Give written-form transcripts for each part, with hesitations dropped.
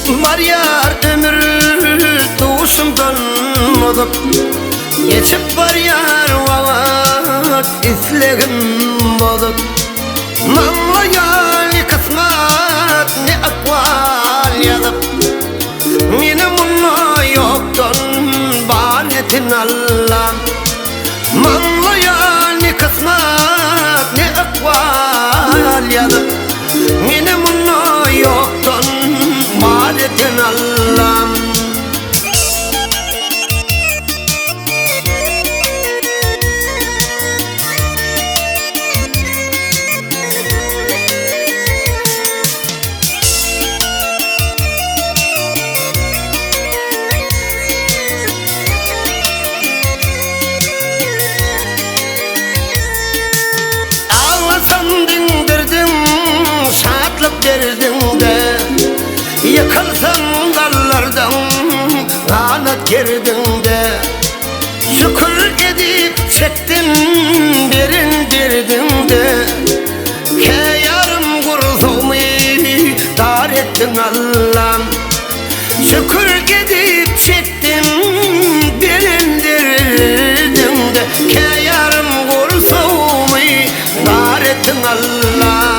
Var yar ömür doğuşumdan olup, geçip var yar vaat izlegim bolup. Manla yali kısmat ne akval yazıp, meni munna yoktan ban etin Allah'ım. Manla yali kısmat ne akval yazıp, meni munna yoktan ban etin Allah'ım. Yıkılsın dallardan kanat gerdinde, şükür edip çektin derin derdinde. Ke yarım kurzumu dar ettin Allah'ım, şükür edip çektin derin derdinde. Ke yarım kurzumu dar ettin Allah'ım.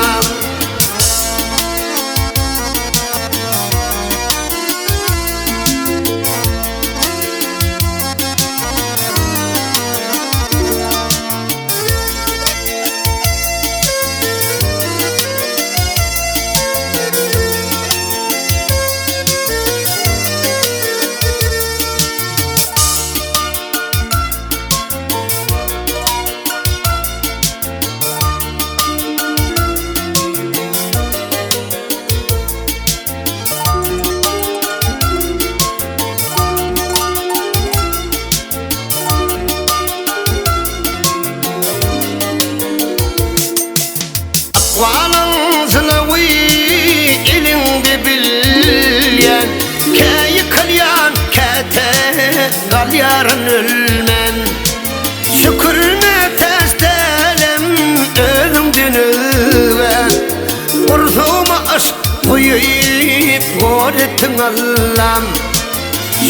Valın zılavi elinde bilyen, ke yıkılyan kete gal yarın ölmen. Şükürme testelem ölümdün ölve, kurzuma aşk koyup gol ettin Allah'ım.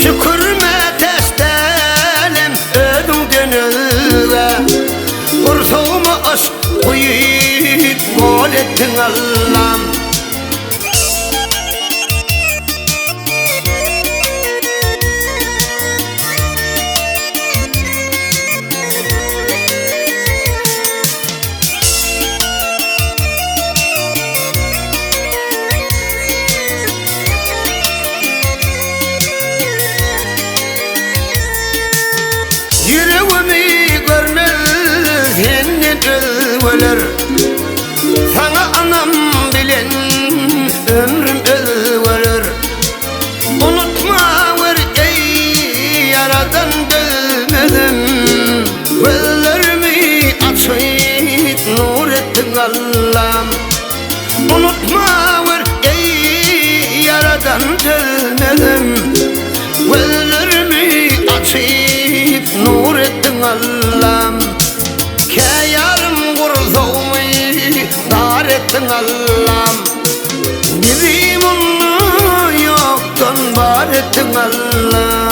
Şükürme testelem ölümdün ölve, kurzuma aşk koyup gol ettin Allah'ım. Yüreğimi görmez henni ölür, sana anam bilen ömrüm ölür. Unutma var ey yaradan dönmedim, gözlerimi açıp nur ettin Allah'ım. Unutma var ey yaradan dönmedim, gözlerimi açıp nur ettin Allah'ım. Ke yarım kurzumu dar ettin Allah'ım, bizi bunu yoktan var ettin Allah'ım.